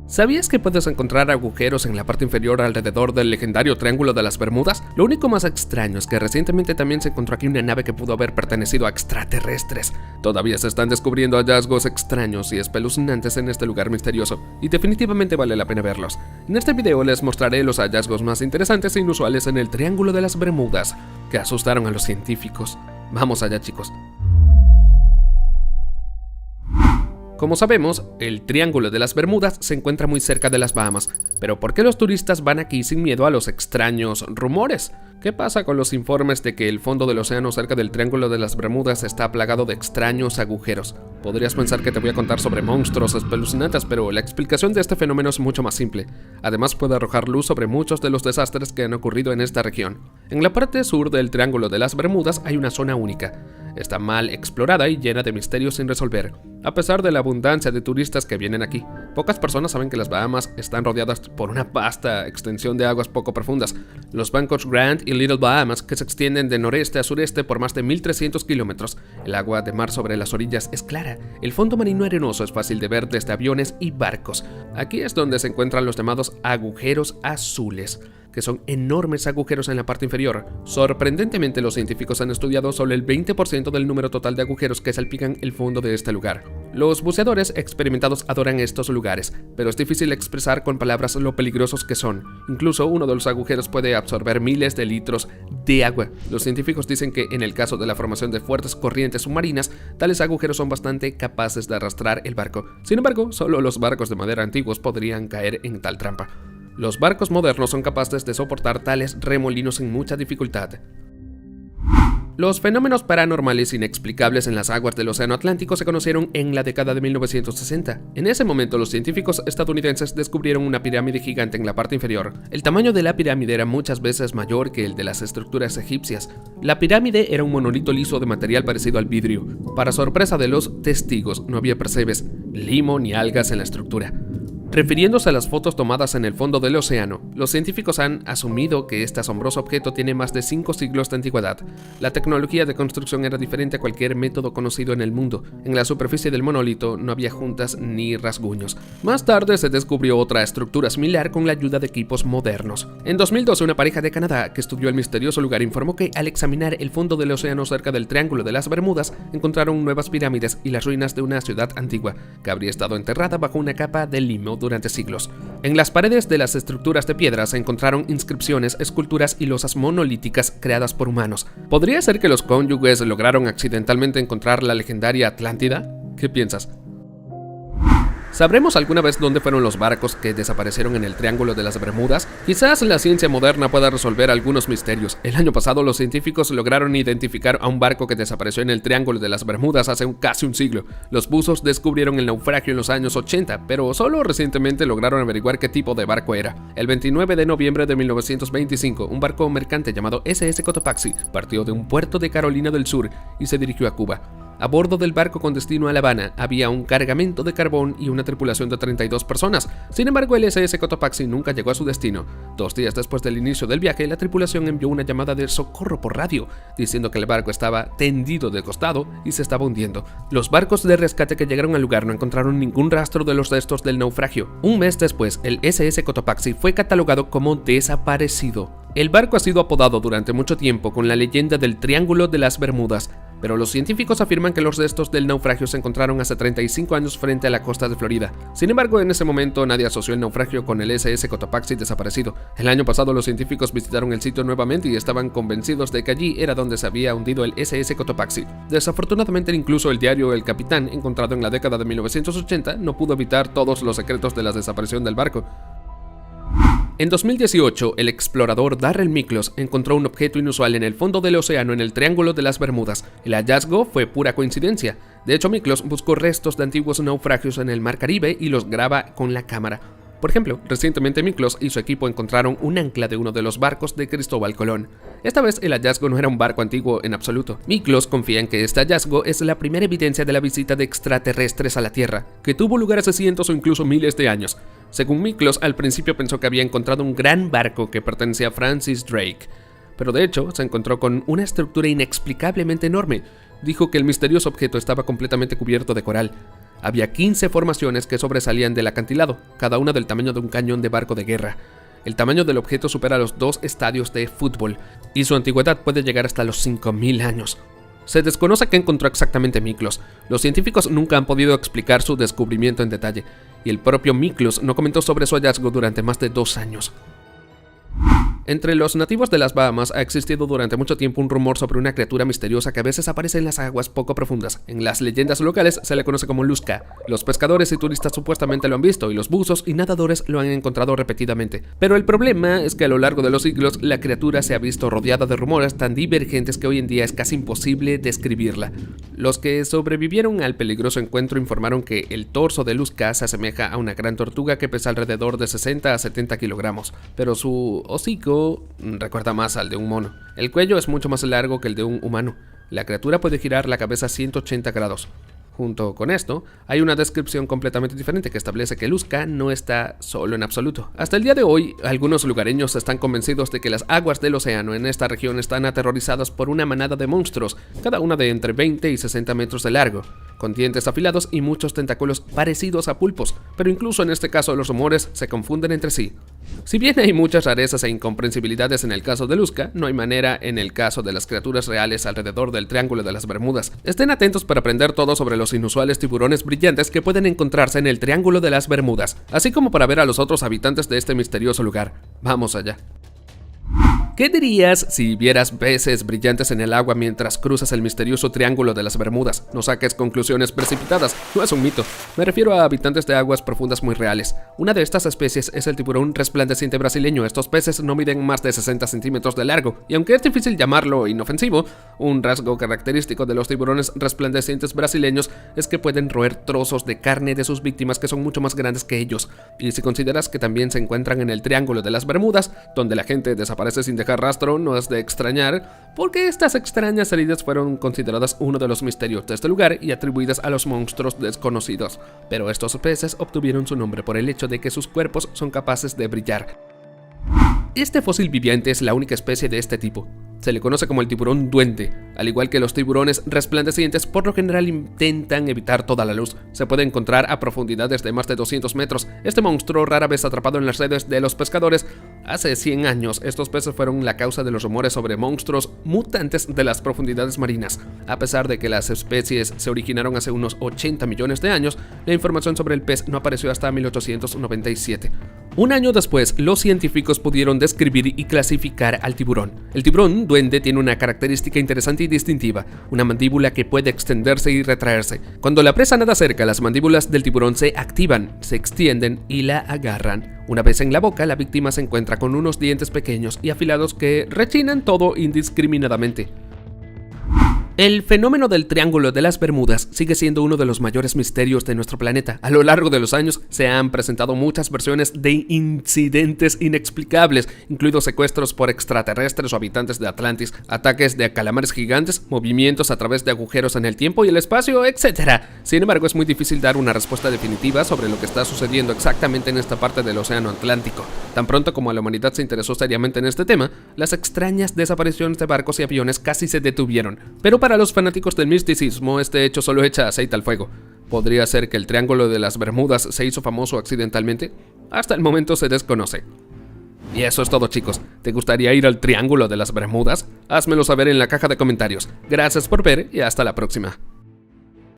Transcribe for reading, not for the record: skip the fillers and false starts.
¿Sabías que puedes encontrar agujeros en la parte inferior alrededor del legendario Triángulo de las Bermudas? Lo único más extraño es que recientemente también se encontró aquí una nave que pudo haber pertenecido a extraterrestres. Todavía se están descubriendo hallazgos extraños y espeluznantes en este lugar misterioso, y definitivamente vale la pena verlos. En este video les mostraré los hallazgos más interesantes e inusuales en el Triángulo de las Bermudas, que asustaron a los científicos. Vamos allá, chicos. Como sabemos, el Triángulo de las Bermudas se encuentra muy cerca de las Bahamas, pero ¿por qué los turistas van aquí sin miedo a los extraños rumores? ¿Qué pasa con los informes de que el fondo del océano cerca del Triángulo de las Bermudas está plagado de extraños agujeros? Podrías pensar que te voy a contar sobre monstruos espeluznantes, pero la explicación de este fenómeno es mucho más simple. Además puede arrojar luz sobre muchos de los desastres que han ocurrido en esta región. En la parte sur del Triángulo de las Bermudas hay una zona única. Está mal explorada y llena de misterios sin resolver. A pesar de la abundancia de turistas que vienen aquí, pocas personas saben que las Bahamas están rodeadas por una vasta extensión de aguas poco profundas. Los bancos Grand y Little Bahamas, que se extienden de noreste a sureste por más de 1300 kilómetros. El agua de mar sobre las orillas es clara. El fondo marino arenoso es fácil de ver desde aviones y barcos. Aquí es donde se encuentran los llamados agujeros azules, que son enormes agujeros en la parte inferior. Sorprendentemente, los científicos han estudiado solo el 20% del número total de agujeros que salpican el fondo de este lugar. Los buceadores experimentados adoran estos lugares, pero es difícil expresar con palabras lo peligrosos que son. Incluso uno de los agujeros puede absorber miles de litros de agua. Los científicos dicen que en el caso de la formación de fuertes corrientes submarinas, tales agujeros son bastante capaces de arrastrar el barco. Sin embargo, solo los barcos de madera antiguos podrían caer en tal trampa. Los barcos modernos son capaces de soportar tales remolinos sin mucha dificultad. Los fenómenos paranormales inexplicables en las aguas del Océano Atlántico se conocieron en la década de 1960. En ese momento, los científicos estadounidenses descubrieron una pirámide gigante en la parte inferior. El tamaño de la pirámide era muchas veces mayor que el de las estructuras egipcias. La pirámide era un monolito liso de material parecido al vidrio. Para sorpresa de los testigos, no había percebes, limo ni algas en la estructura. Refiriéndose a las fotos tomadas en el fondo del océano, los científicos han asumido que este asombroso objeto tiene más de 5 siglos de antigüedad. La tecnología de construcción era diferente a cualquier método conocido en el mundo. En la superficie del monolito no había juntas ni rasguños. Más tarde se descubrió otra estructura similar con la ayuda de equipos modernos. En 2012, una pareja de Canadá que estudió el misterioso lugar informó que al examinar el fondo del océano cerca del Triángulo de las Bermudas, encontraron nuevas pirámides y las ruinas de una ciudad antigua, que habría estado enterrada bajo una capa de limo durante siglos. En las paredes de las estructuras de piedra se encontraron inscripciones, esculturas y losas monolíticas creadas por humanos. ¿Podría ser que los cónyuges lograron accidentalmente encontrar la legendaria Atlántida? ¿Qué piensas? ¿Sabremos alguna vez dónde fueron los barcos que desaparecieron en el Triángulo de las Bermudas? Quizás la ciencia moderna pueda resolver algunos misterios. El año pasado los científicos lograron identificar a un barco que desapareció en el Triángulo de las Bermudas hace casi un siglo. Los buzos descubrieron el naufragio en los años 80, pero solo recientemente lograron averiguar qué tipo de barco era. El 29 de noviembre de 1925, un barco mercante llamado SS Cotopaxi partió de un puerto de Carolina del Sur y se dirigió a Cuba. A bordo del barco con destino a La Habana había un cargamento de carbón y una tripulación de 32 personas. Sin embargo, el SS Cotopaxi nunca llegó a su destino. 2 días después del inicio del viaje, la tripulación envió una llamada de socorro por radio, diciendo que el barco estaba tendido de costado y se estaba hundiendo. Los barcos de rescate que llegaron al lugar no encontraron ningún rastro de los restos del naufragio. Un mes después, el SS Cotopaxi fue catalogado como desaparecido. El barco ha sido apodado durante mucho tiempo con la leyenda del Triángulo de las Bermudas, pero los científicos afirman que los restos del naufragio se encontraron hace 35 años frente a la costa de Florida. Sin embargo, en ese momento nadie asoció el naufragio con el SS Cotopaxi desaparecido. El año pasado los científicos visitaron el sitio nuevamente y estaban convencidos de que allí era donde se había hundido el SS Cotopaxi. Desafortunadamente, incluso el diario El Capitán, encontrado en la década de 1980, no pudo evitar todos los secretos de la desaparición del barco. En 2018, el explorador Darrell Miklos encontró un objeto inusual en el fondo del océano en el Triángulo de las Bermudas. El hallazgo fue pura coincidencia. De hecho, Miklos buscó restos de antiguos naufragios en el Mar Caribe y los graba con la cámara. Por ejemplo, recientemente Miklos y su equipo encontraron un ancla de uno de los barcos de Cristóbal Colón. Esta vez el hallazgo no era un barco antiguo en absoluto. Miklos confía en que este hallazgo es la primera evidencia de la visita de extraterrestres a la Tierra, que tuvo lugar hace cientos o incluso miles de años. Según Miklos, al principio pensó que había encontrado un gran barco que pertenecía a Francis Drake, pero de hecho se encontró con una estructura inexplicablemente enorme. Dijo que el misterioso objeto estaba completamente cubierto de coral. Había 15 formaciones que sobresalían del acantilado, cada una del tamaño de un cañón de barco de guerra. El tamaño del objeto supera los 2 estadios de fútbol, y su antigüedad puede llegar hasta los 5000 años. Se desconoce qué encontró exactamente Miklos. Los científicos nunca han podido explicar su descubrimiento en detalle, y el propio Miklos no comentó sobre su hallazgo durante más de 2 años. Entre los nativos de las Bahamas ha existido durante mucho tiempo un rumor sobre una criatura misteriosa que a veces aparece en las aguas poco profundas. En las leyendas locales se le conoce como Lusca. Los pescadores y turistas supuestamente lo han visto y los buzos y nadadores lo han encontrado repetidamente. Pero el problema es que a lo largo de los siglos la criatura se ha visto rodeada de rumores tan divergentes que hoy en día es casi imposible describirla. Los que sobrevivieron al peligroso encuentro informaron que el torso de Lusca se asemeja a una gran tortuga que pesa alrededor de 60 a 70 kilogramos, pero su hocico recuerda más al de un mono. El cuello es mucho más largo que el de un humano. La criatura puede girar la cabeza a 180 grados. Junto con esto, hay una descripción completamente diferente que establece que Lusca no está solo en absoluto. Hasta el día de hoy, algunos lugareños están convencidos de que las aguas del océano en esta región están aterrorizadas por una manada de monstruos, cada una de entre 20 y 60 metros de largo, con dientes afilados y muchos tentáculos parecidos a pulpos, pero incluso en este caso los rumores se confunden entre sí. Si bien hay muchas rarezas e incomprensibilidades en el caso de Lusca, no hay manera en el caso de las criaturas reales alrededor del Triángulo de las Bermudas. Estén atentos para aprender todo sobre los inusuales tiburones brillantes que pueden encontrarse en el Triángulo de las Bermudas, así como para ver a los otros habitantes de este misterioso lugar. Vamos allá. ¿Qué dirías si vieras peces brillantes en el agua mientras cruzas el misterioso Triángulo de las Bermudas? No saques conclusiones precipitadas, no es un mito. Me refiero a habitantes de aguas profundas muy reales. Una de estas especies es el tiburón resplandeciente brasileño. Estos peces no miden más de 60 centímetros de largo, y aunque es difícil llamarlo inofensivo, un rasgo característico de los tiburones resplandecientes brasileños es que pueden roer trozos de carne de sus víctimas que son mucho más grandes que ellos. Y si consideras que también se encuentran en el Triángulo de las Bermudas, donde la gente desaparece sin dejar rastro, no es de extrañar, porque estas extrañas heridas fueron consideradas uno de los misterios de este lugar y atribuidas a los monstruos desconocidos. Pero estos peces obtuvieron su nombre por el hecho de que sus cuerpos son capaces de brillar. Este fósil viviente es la única especie de este tipo. Se le conoce como el tiburón duende. Al igual que los tiburones resplandecientes, por lo general intentan evitar toda la luz. Se puede encontrar a profundidades de más de 200 metros. Este monstruo rara vez atrapado en las redes de los pescadores. Hace 100 años, estos peces fueron la causa de los rumores sobre monstruos mutantes de las profundidades marinas. A pesar de que las especies se originaron hace unos 80 millones de años, la información sobre el pez no apareció hasta 1897. Un año después, los científicos pudieron describir y clasificar al tiburón. El tiburón duende tiene una característica interesante y distintiva, una mandíbula que puede extenderse y retraerse. Cuando la presa nada cerca, las mandíbulas del tiburón se activan, se extienden y la agarran. Una vez en la boca, la víctima se encuentra con unos dientes pequeños y afilados que rechinan todo indiscriminadamente. El fenómeno del Triángulo de las Bermudas sigue siendo uno de los mayores misterios de nuestro planeta. A lo largo de los años se han presentado muchas versiones de incidentes inexplicables, incluidos secuestros por extraterrestres o habitantes de Atlantis, ataques de calamares gigantes, movimientos a través de agujeros en el tiempo y el espacio, etc. Sin embargo, es muy difícil dar una respuesta definitiva sobre lo que está sucediendo exactamente en esta parte del océano Atlántico. Tan pronto como la humanidad se interesó seriamente en este tema, las extrañas desapariciones de barcos y aviones casi se detuvieron. Pero para los fanáticos del misticismo, este hecho solo echa aceite al fuego. ¿Podría ser que el Triángulo de las Bermudas se hizo famoso accidentalmente? Hasta el momento se desconoce. Y eso es todo, chicos. ¿Te gustaría ir al Triángulo de las Bermudas? Házmelo saber en la caja de comentarios. Gracias por ver y hasta la próxima.